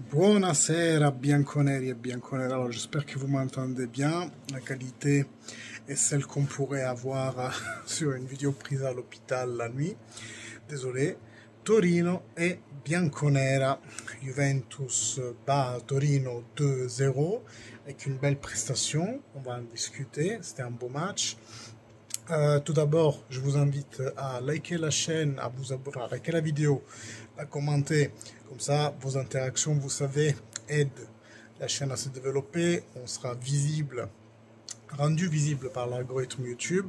Buonasera bianconeri et bianconere. Alors j'espère que vous m'entendez bien. La qualité est celle qu'on pourrait avoir sur une vidéo prise à l'hôpital la nuit. Désolé. Torino et Bianconera. Juventus bat Torino 2-0 avec une belle prestation. On va en discuter. C'était un beau match. Tout d'abord, je vous invite à liker la chaîne, à vous abonner, à liker la vidéo, à commenter. Comme ça, vos interactions, vous savez, aident la chaîne à se développer. On sera visible, rendu visible par l'algorithme YouTube.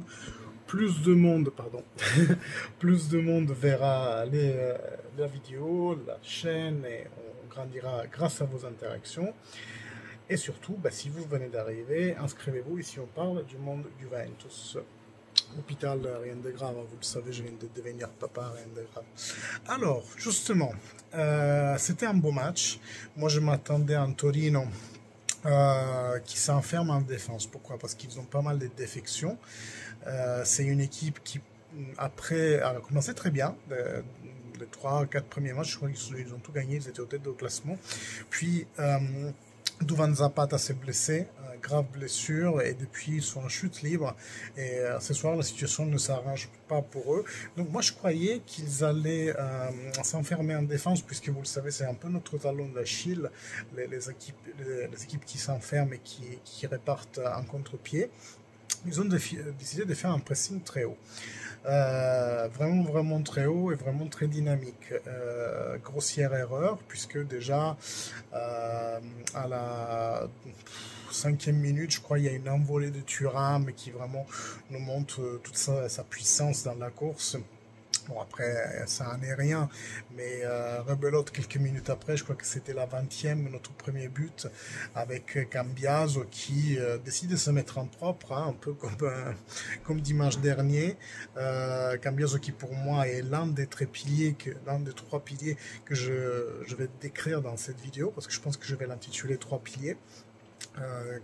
Plus de monde, pardon, plus de monde verra la vidéo, la chaîne, et on grandira grâce à vos interactions. Et surtout, si vous venez d'arriver, inscrivez-vous. Ici, on parle du monde Juventus. Hôpital, rien de grave, vous le savez, je viens de devenir papa, rien de grave. Alors, justement, c'était un beau match. Moi, je m'attendais à un Torino qui s'enferme en défense. Pourquoi? Parce qu'ils ont pas mal de défections. C'est une équipe qui, après, a commencé très bien. Les 3-4 premiers matchs, je crois qu'ils ont tout gagné, ils étaient au tête de classement. Puis, Duvan Zapata s'est blessé, grave blessure, et depuis ils sont en chute libre. Et ce soir, la situation ne s'arrange pas pour eux. Donc moi, je croyais qu'ils allaient s'enfermer en défense, puisque vous le savez, c'est un peu notre talon d'Achille, les équipes qui s'enferment et qui repartent en contre-pied. Ils ont décidé de faire un pressing très haut. Vraiment très haut et vraiment très dynamique. Grossière erreur, puisque déjà à la 5e minute, je crois, il y a une envolée de Thuram qui vraiment nous montre toute sa puissance dans la course. Bon, après, ça en est rien, mais rebelote quelques minutes après, je crois que c'était la 20e, notre premier but, avec Cambiaso qui décide de se mettre en propre, un peu comme dimanche dernier. Cambiaso qui pour moi est l'un des trois piliers que je vais décrire dans cette vidéo, parce que je pense que je vais l'intituler 3 piliers.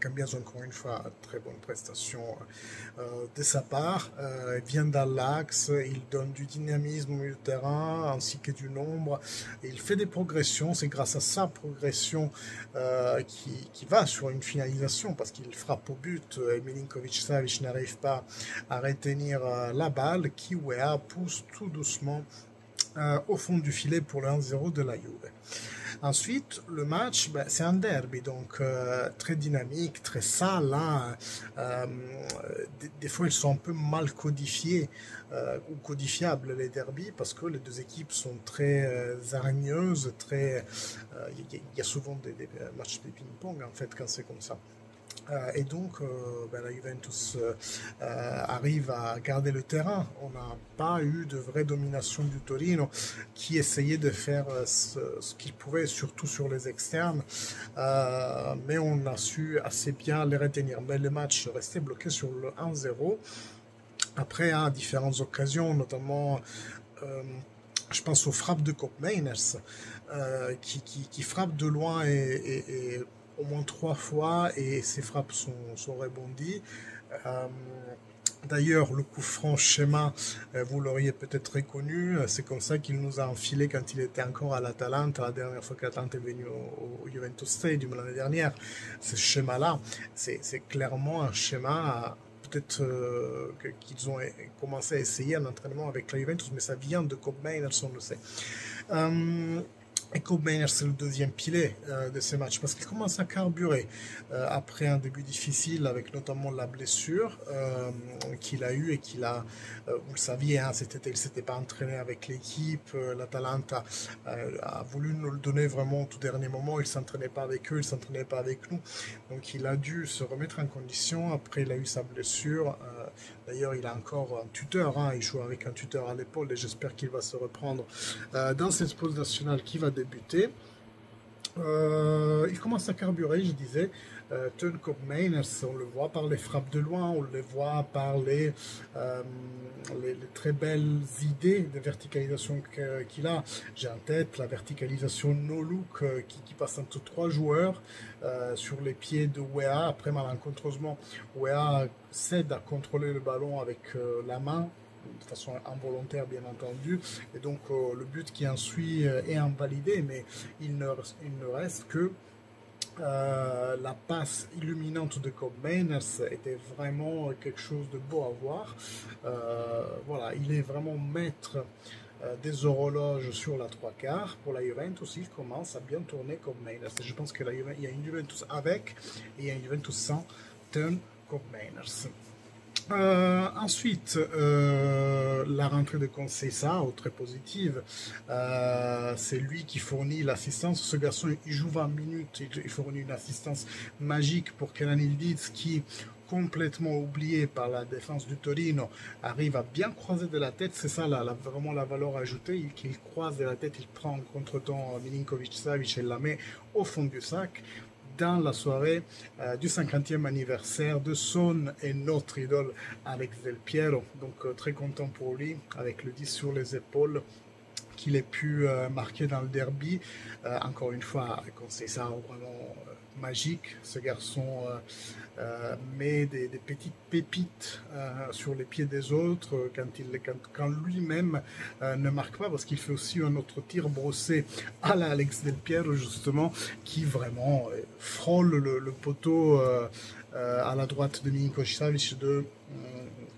Cambiaso, encore une fois, très bonne prestation de sa part. Il vient dans l'axe, il donne du dynamisme au milieu de terrain ainsi que du nombre. Il fait des progressions, c'est grâce à sa progression qui va sur une finalisation, parce qu'il frappe au but. Milinkovic-Savic n'arrive pas à retenir la balle, qui pousse tout doucement au fond du filet pour le 1-0 de la Juve. Ensuite, le match, c'est un derby, donc très dynamique, très sale. Hein. Des fois, ils sont un peu mal codifiés ou codifiables, les derbys, parce que les deux équipes sont très hargneuses. Il y a souvent des matchs de ping-pong, en fait, quand c'est comme ça. Et donc, la Juventus arrive à garder le terrain. On n'a pas eu de vraie domination du Torino, qui essayait de faire ce qu'il pouvait, surtout sur les externes, mais on a su assez bien les retenir. Mais le match restait bloqué sur le 1-0. Après, à différentes occasions, notamment je pense aux frappes de Koopmeiners, qui frappe de loin et au moins 3 fois, et ces frappes sont rebondies. D'ailleurs, le coup franc schéma, vous l'auriez peut-être reconnu, c'est comme ça qu'il nous a enfilé quand il était encore à l'Atalanta, la dernière fois que l'Atalanta est venu au Juventus Stadium l'année dernière. Ce schéma-là, c'est clairement un schéma, peut-être qu'ils ont commencé à essayer un entraînement avec la Juventus, mais ça vient de Koopmeiners, on le sait. Et Koopmeiners, c'est le deuxième pilier de ces matchs, parce qu'il commence à carburer après un début difficile, avec notamment la blessure qu'il a eue et qu'il a, vous le saviez, hein, cet été il ne s'était pas entraîné avec l'équipe. L'Atalanta a voulu nous le donner vraiment au tout dernier moment. Il ne s'entraînait pas avec eux, il ne s'entraînait pas avec nous, donc il a dû se remettre en condition. Après, il a eu sa blessure. D'ailleurs, il a encore un tuteur, hein, il joue avec un tuteur à l'épaule, et j'espère qu'il va se reprendre dans cette pause nationale qui va débuter. Il commence à carburer, je disais. Teun Koopmeiners, on le voit par les frappes de loin, on le voit par les très belles idées de verticalisation qu'il a. J'ai en tête la verticalisation no-look qui passe entre 3 joueurs sur les pieds de Weah. Après, malencontreusement, Weah cède à contrôler le ballon avec la main. de façon involontaire bien entendu, et donc le but qui en suit est invalidé, mais il ne reste que la passe illuminante de Cobb Mainers était vraiment quelque chose de beau à voir. Voilà, il est vraiment maître des horologes sur la 3/4. Pour la Juventus, il commence à bien tourner Cobb Mainers. Je pense qu'il y a une Juventus avec et il y a une Juventus sans turn Cobb Mainers. Ensuite, la rentrée de Conceição, très positive. C'est lui qui fournit l'assistance. Ce garçon, il joue 20 minutes, il fournit une assistance magique pour Kenan Yildiz qui, complètement oublié par la défense du Torino, arrive à bien croiser de la tête. C'est ça vraiment la valeur ajoutée, qu'il croise de la tête, il prend en contre-temps Milinkovic-Savic et la met au fond du sac. Dans la soirée du 50e anniversaire de son et notre idole Alex Del Piero. Donc très content pour lui, avec le 10 sur les épaules, qu'il ait pu marquer dans le derby. Encore une fois, Conceição vraiment magique. Ce garçon met des petites pépites sur les pieds des autres quand lui-même ne marque pas, parce qu'il fait aussi un autre tir brossé à la Alex Del Piero justement, qui vraiment frôle le poteau à la droite de Milinkovic-Savic de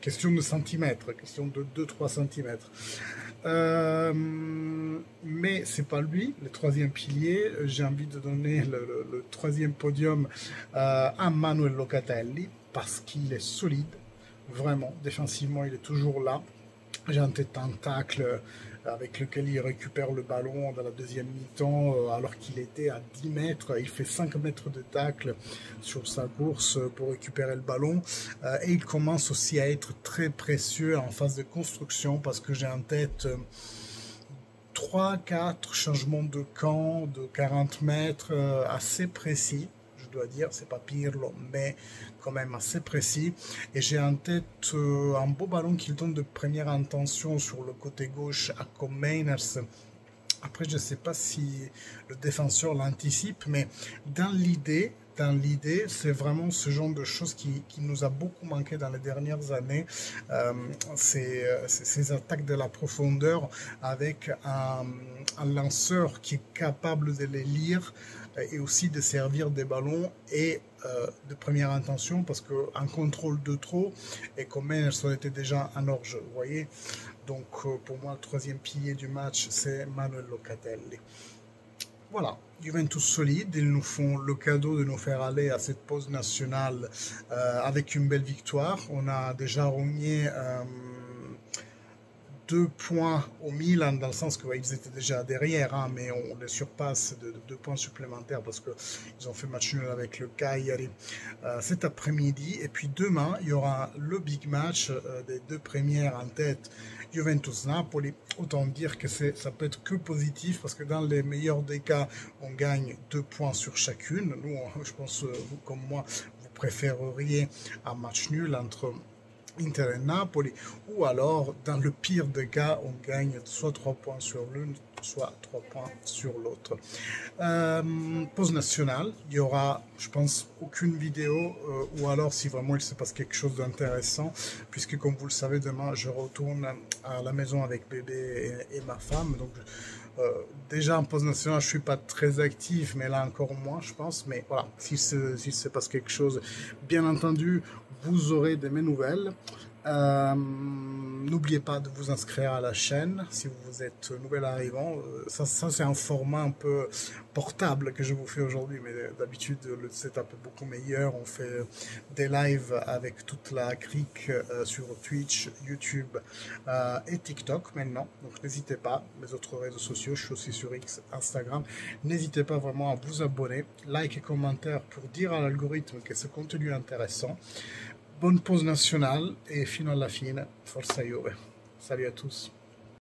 question de centimètres, question de 2-3 centimètres. Mais c'est pas lui, le troisième pilier. J'ai envie de donner le troisième podium à Manuel Locatelli, parce qu'il est solide, vraiment, défensivement il est toujours là. J'ai en tête un tacle avec lequel il récupère le ballon dans la deuxième mi-temps alors qu'il était à 10 mètres. Il fait 5 mètres de tacle sur sa course pour récupérer le ballon. Et il commence aussi à être très précieux en phase de construction, parce que j'ai en tête 3-4 changements de camp de 40 mètres assez précis. Je dois dire, c'est pas Pirlo, mais quand même assez précis. Et j'ai en tête un beau ballon qu'il donne de première intention sur le côté gauche à Cobb Mainers. Après, je ne sais pas si le défenseur l'anticipe, mais dans l'idée, c'est vraiment ce genre de choses qui nous a beaucoup manqué dans les dernières années. Ces attaques de la profondeur avec un lanceur qui est capable de les lire et aussi de servir des ballons et de première intention, parce qu'un contrôle de trop et Cobb Mainers ça était déjà un hors-jeu, vous voyez. Donc pour moi, le troisième pilier du match, c'est Manuel Locatelli. Voilà, Juventus solide, ils nous font le cadeau de nous faire aller à cette pause nationale avec une belle victoire. On a déjà rogné 2 points au Milan, dans le sens qu'ils étaient déjà derrière, hein, mais on les surpasse de 2 points supplémentaires parce qu'ils ont fait match nul avec le Cagliari cet après-midi. Et puis demain, il y aura le big match des 2 premières en tête, Juventus-Napoli. Autant dire que ça peut être que positif, parce que dans les meilleurs des cas, on gagne 2 points sur chacune. Nous, je pense, vous comme moi, vous préféreriez un match nul entre Inter et Napoli, ou alors dans le pire des cas on gagne soit 3 points sur l'une, soit 3 points sur l'autre. Pause nationale, il y aura, je pense, aucune vidéo, ou alors si vraiment il se passe quelque chose d'intéressant, puisque comme vous le savez, demain je retourne à la maison avec bébé et ma femme. Donc déjà en pause nationale je suis pas très actif, mais là encore moins je pense. Mais voilà, s'il se passe quelque chose, bien entendu vous aurez de mes nouvelles. N'oubliez pas de vous inscrire à la chaîne si vous êtes nouvel arrivant. Ça c'est un format un peu portable que je vous fais aujourd'hui, mais d'habitude le setup est beaucoup meilleur. On fait des lives avec toute la clique sur Twitch, YouTube et TikTok maintenant. Donc n'hésitez pas, mes autres réseaux sociaux, je suis aussi sur X, Instagram. N'hésitez pas vraiment à vous abonner, like et commentaire pour dire à l'algorithme que ce contenu est intéressant. Bonne pause nationale et fino alla fine, forza Juve. Salut à tous.